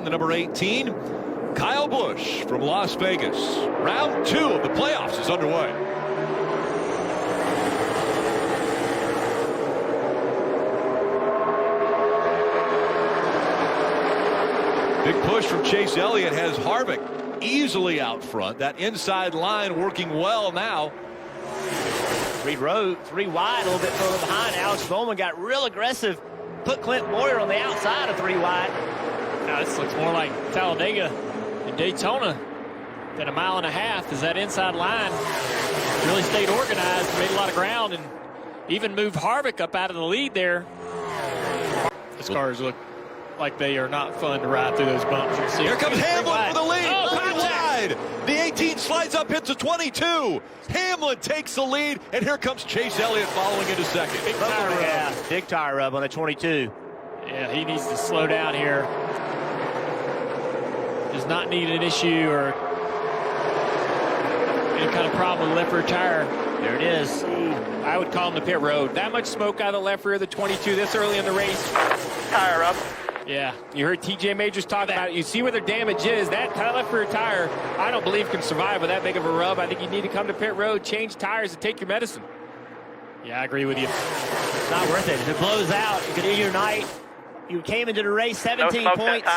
the number 18, Kyle Busch from Las Vegas. Round 2 of the playoffs is underway. Big push from Chase Elliott has Harvick easily out front. That inside line working well now. Three wide, a little bit further behind. Alex Bowman got real aggressive. Put Clint Boyer on the outside of 3 wide. Now this looks more like Talladega and Daytona than a mile and a half, as that inside line really stayed organized, made a lot of ground, and even moved Harvick up out of the lead there. These cars look like they are not fun to ride through those bumps. You see here comes Hamlin for the lead. Oh, wide. The 18 slides up, hits a 22. Hamlin takes the lead, and here comes Chase Elliott following into second. Big tire rub. Yeah, big tire rub on the 22. Yeah, he needs to slow down here. Does not need an issue or any kind of problem with the left rear tire. There it is. I would call him the pit road. That much smoke out of the left rear of the 22 this early in the race. Tire rub. Yeah, you heard TJ Majors talk about it. You see where their damage is. That left rear tire, I don't believe can survive with that big of a rub. I think you need to come to pit road, change tires, and take your medicine. Yeah, I agree with you. It's not worth it. If it blows out, you could end your night. You came into the race 17 points.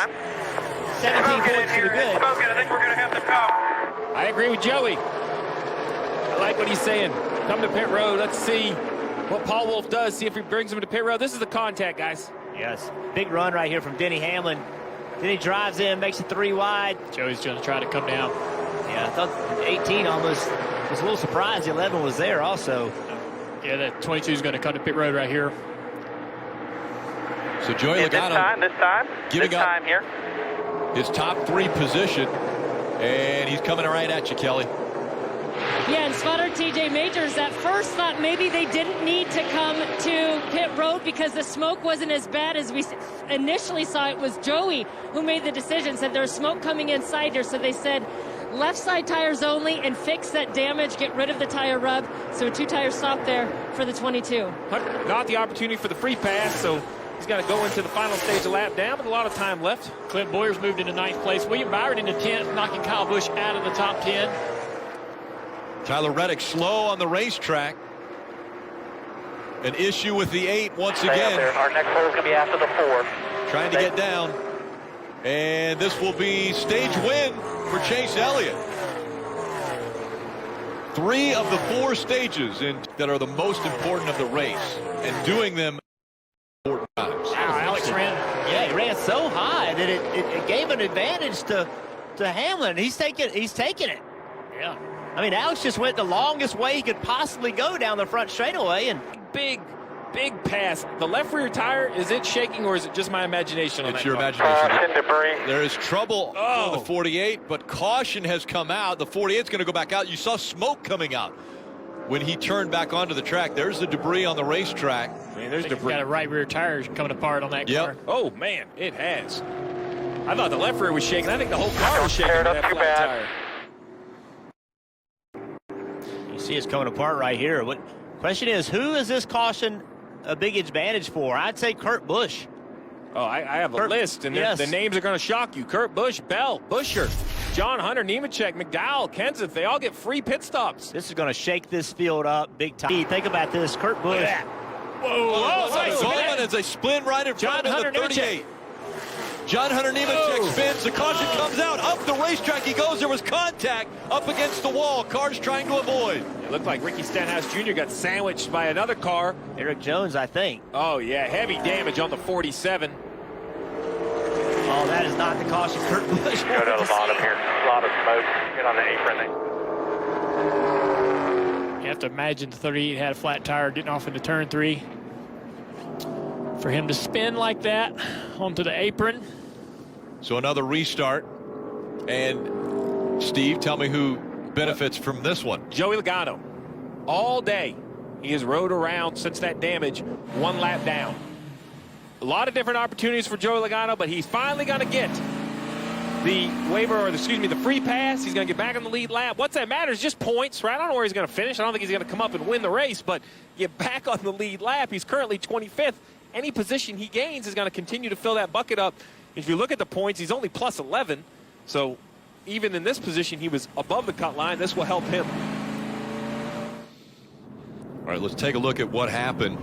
17 points to the good. I think we're going to have to come. I agree with Joey. I like what he's saying. Come to pit road. Let's see what Paul Wolf does. See if he brings him to pit road. This is the contact, guys. Yes, big run right here from Denny Hamlin. Then he drives in, makes it 3 wide. Joey's going to try to come down. Yeah, I thought 18 almost was a little surprised. The 11 was there also. Yeah, that 22 is going to come to pit road right here. So Joey Logano This time giving up here. his top 3 position, and he's coming right at you, Kelly. Yeah, and spotter TJ Majors at first thought maybe they didn't need to come to pit road because the smoke wasn't as bad as we initially saw. It was Joey who made the decision, said there's smoke coming inside here, so they said left side tires only and fix that damage, get rid of the tire rub. So 2 tire stop there for the 22. Got the opportunity for the free pass, so he's got to go into the final stage of lap down, but a lot of time left. Clint Boyer's moved into 9th place. William Byron into 10th, knocking Kyle Busch out of the top 10. Tyler Reddick slow on the racetrack. An issue with the 8 once again. Our next hole is going to be after the 4. Trying to get down. And this will be stage win for Chase Elliott. 3 of the 4 stages that are the most important of the race, and doing them important times. Wow, Alex ran. Yeah, he ran so high that it gave an advantage to Hamlin. He's taking it. Yeah. I mean, Alex just went the longest way he could possibly go down the front straightaway, and Big pass. The left rear tire, is it shaking or is it just my imagination on It's that your car? imagination. Debris. There is trouble Oh. for the 48, but caution has come out. The 48 is going to go back out. You saw smoke coming out when he turned back onto the track. There's the debris on the racetrack. Man, there's He's debris. got a right rear tire coming apart on that car. Oh, man, it has. I thought the left rear was shaking. I think the whole car was shaking Tear it with up that too flat bad. tire. you see it's coming apart right here. What question is, who is this caution a big advantage for? I'd say Kurt Busch. Oh, I have a list, and yes. the names are going to shock you. Kurt Busch, Bell, Buescher, John Hunter, Nemechek, McDowell, Kenseth, they all get free pit stops. This is going to shake this field up big time. Think about this, Kurt Busch. Whoa, nice. Bowman as they spin right in front of Hunter the 38. John Hunter Nemechek spins. The caution comes out. Up the racetrack he goes. There was contact up against the wall. Cars trying to avoid. It looked like Ricky Stenhouse Jr. got sandwiched by another car. Eric Jones, I think. Oh, yeah, heavy damage on the 47. Oh, that is not the caution Kurt Busch. Go down the bottom here. A lot of smoke. Get on the apron. You have to imagine the 38 had a flat tire getting off into turn 3. For him to spin like that onto the apron. So another restart. And Steve, tell me who benefits from this one. Joey Logano, all day, he has rode around since that damage, 1 lap down. A lot of different opportunities for Joey Logano, but he's finally going to get the waiver, or the free pass. He's going to get back on the lead lap. What's that matters? Just points, right? I don't know where he's going to finish. I don't think he's going to come up and win the race, but get back on the lead lap. He's currently 25th. Any position he gains is going to continue to fill that bucket up. If you look at the points, he's only plus 11. So even in this position, he was above the cut line. This will help him. All right, let's take a look at what happened.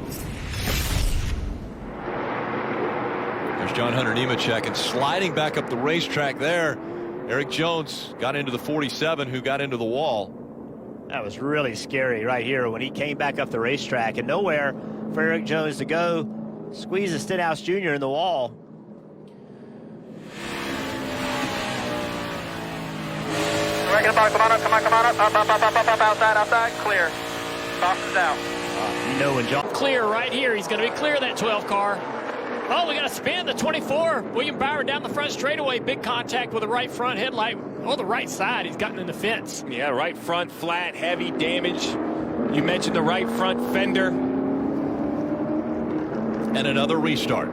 There's John Hunter Nemechek, and sliding back up the racetrack there, Eric Jones got into the 47, who got into the wall. That was really scary right here when he came back up the racetrack, and nowhere for Eric Jones to go. Squeeze Stenhouse Jr. in the wall. Come on up, outside, clear. Caution's out. You know when John... Clear right here. He's going to be clear of that 12 car. Oh, we got to spin the 24. William Byron down the front straightaway. Big contact with the right front headlight. Oh, the right side. He's gotten in the fence. Yeah, right front flat, heavy damage. You mentioned the right front fender. And another restart.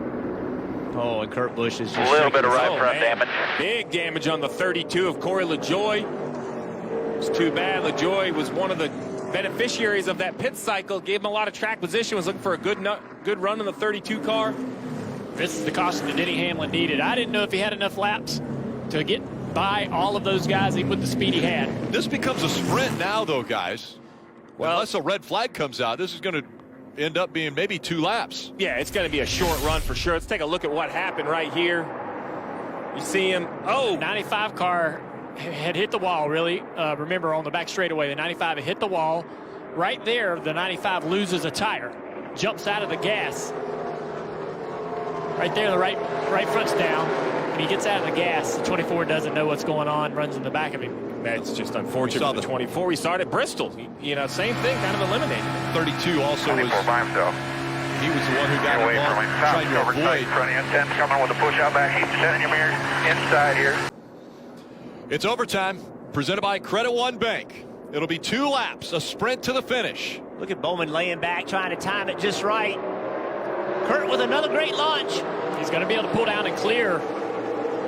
Oh, and Kurt Busch is just... A little bit of right Oh, front man. damage. Big damage on the 32 of Corey LaJoie. It's too bad. LaJoie was one of the beneficiaries of that pit cycle. Gave him a lot of track position. Was looking for a good run in the 32 car. This is the caution that Denny Hamlin needed. I didn't know if he had enough laps to get by all of those guys even with the speed he had. This becomes a sprint now, though, guys. Well, unless a red flag comes out, this is going to end up being maybe 2 laps. Yeah, it's going to be a short run for sure. Let's take a look at what happened right here. You see him. Oh, 95 car had hit the wall, really. Remember, on the back straightaway, the 95 had hit the wall. Right there, the 95 loses a tire, jumps out of the gas. Right there, the right front's down. When he gets out of the gas, the 24 doesn't know what's going on, runs in the back of him. that's just unfortunate for the 24. We started Bristol. You know, same thing, kind of eliminated. 32 also was... 24 by himself. He was the one who got Away involved, from him. trying to Oversight avoid. in front of you. 10 coming with a push out back. Keep setting your mirrors inside here. It's overtime, presented by Credit One Bank. It'll be 2 laps, a sprint to the finish. Look at Bowman laying back, trying to time it just right. Kurt with another great launch. He's going to be able to pull down and clear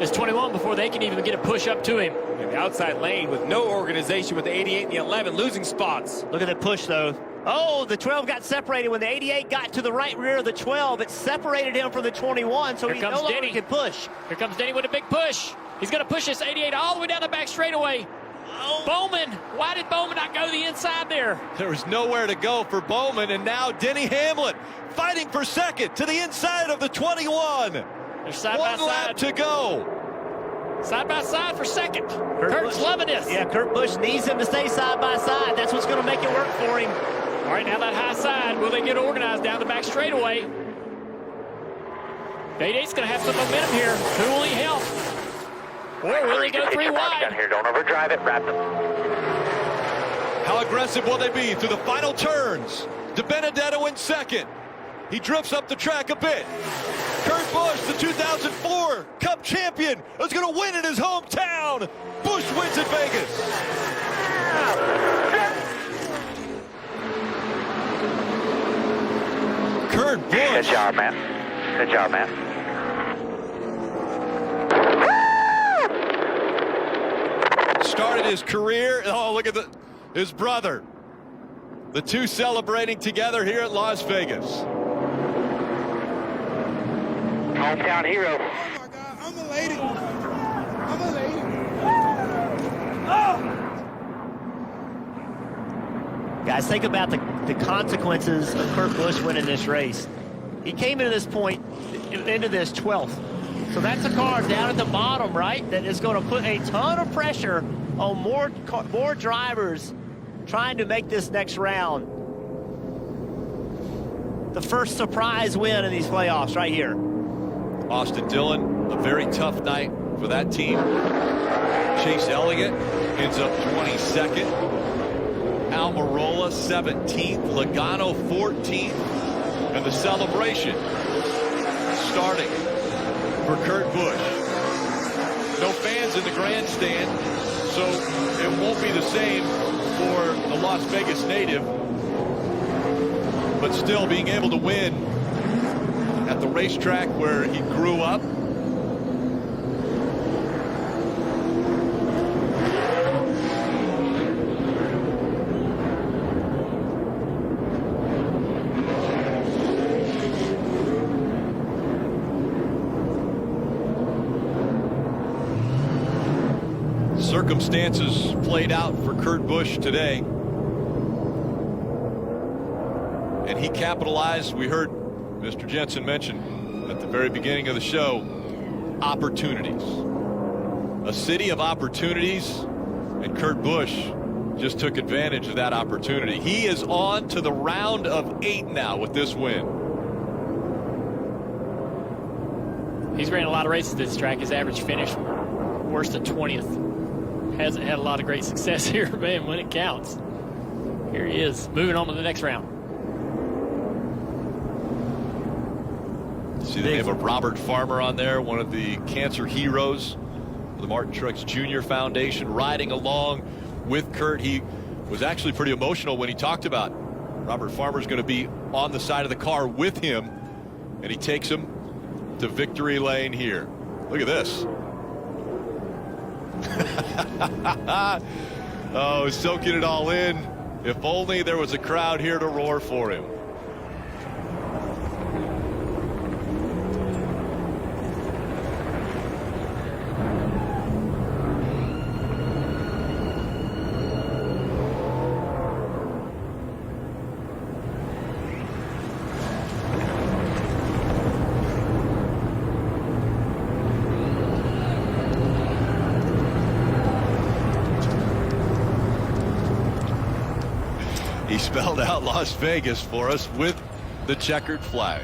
his 21 before they can even get a push up to him. In the outside lane with no organization with the 88 and the 11, losing spots. Look at the push, though. Oh, the 12 got separated. When the 88 got to the right rear of the 12, it separated him from the 21, so Here he comes no longer Denny. can push. Here comes Denny with a big push. He's going to push this 88 all the way down the back straightaway. Oh. Bowman, why did Bowman not go to the inside there? There was nowhere to go for Bowman, and now Denny Hamlin fighting for second to the inside of the 21. They're side by One lap side. to go. Side by side for second. Kurt's Busch. loving this. Yeah, Kurt Busch needs him to stay side by side. That's what's going to make it work for him. All right, now that high side, will they get organized down the back straightaway? 88's going to have some momentum here. Who will he help? Or will he go 3 Down wide? here. Don't overdrive it. Wrap them. How aggressive will they be through the final turns? DiBenedetto in second. He drifts up the track a bit. Kurt Busch, the 2004 Cup champion, is going to win in his hometown. Busch wins at Vegas. Kurt Busch. Good job, man. Good job, man. Started his career. Oh, look at his brother. The two celebrating together here at Las Vegas. Hometown hero. Oh my God, I'm a lady. I'm a lady. Guys, think about the consequences of Kurt Busch winning this race. He came into this point, into this 12th. So that's a car down at the bottom, right, that is going to put a ton of pressure on more drivers trying to make this next round. The first surprise win in these playoffs right here. Austin Dillon, a very tough night for that team. Chase Elliott ends up 22nd. Almirola 17th. Logano 14th. And the celebration starting for Kurt Busch. No fans in the grandstand, so it won't be the same for the Las Vegas native. But still being able to win at the racetrack where he grew up. Circumstances played out for Kurt Busch today. And he capitalized. We heard Mr. Jensen mention at the very beginning of the show, opportunities. A city of opportunities, and Kurt Busch just took advantage of that opportunity. He is on to the round of 8 now with this win. He's ran a lot of races this track. His average finish worse than 20th. Hasn't had a lot of great success here, man, when it counts. Here he is, moving on to the next round. See the name of Robert Farmer on there, one of the cancer heroes of the Martin Truex Jr. Foundation, riding along with Kurt. He was actually pretty emotional when he talked about Robert Farmer's going to be on the side of the car with him, and he takes him to victory lane here. Look at this. Oh, soaking it all in. If only there was a crowd here to roar for him. He spelled out Las Vegas for us with the checkered flag.